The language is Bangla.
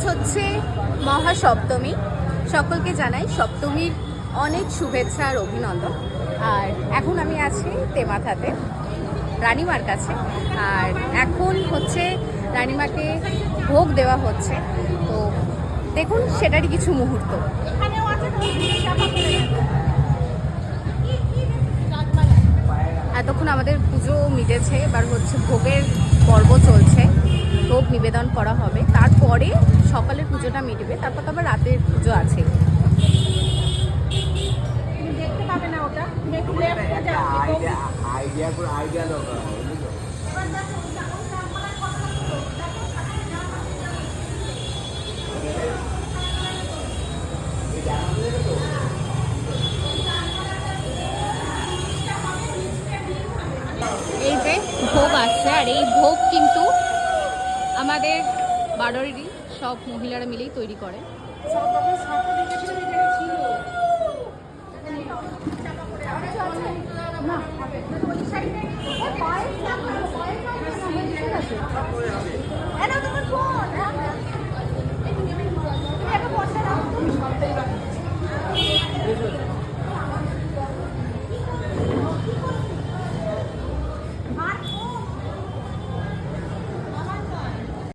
হচ্ছে মহাসপ্তমী। সকলকে জানাই সপ্তমীর অনেক শুভেচ্ছা আর অভিনন্দন। আর এখন আমি আছি তেমাথাতে রানীমার কাছে, আর এখন হচ্ছে রানীমাকে ভোগ দেওয়া হচ্ছে। তো দেখুন সেটারই কিছু মুহূর্ত। এতক্ষণ আমাদের পুজো মিটেছে, এবার হচ্ছে ভোগের পর্ব চলছে। ভোগ নিবেদন করা হবে, তারপরে সকালের পুজোটা মিটবে, তারপর তো আবার রাতের পুজো আছে। দেখতে পাবে না ওটা, এই যে ভোগ আসছে, আর এই ভোগ কিন্তু আমাদের বাড়িরই সব মহিলারা মিলেই তৈরি করে।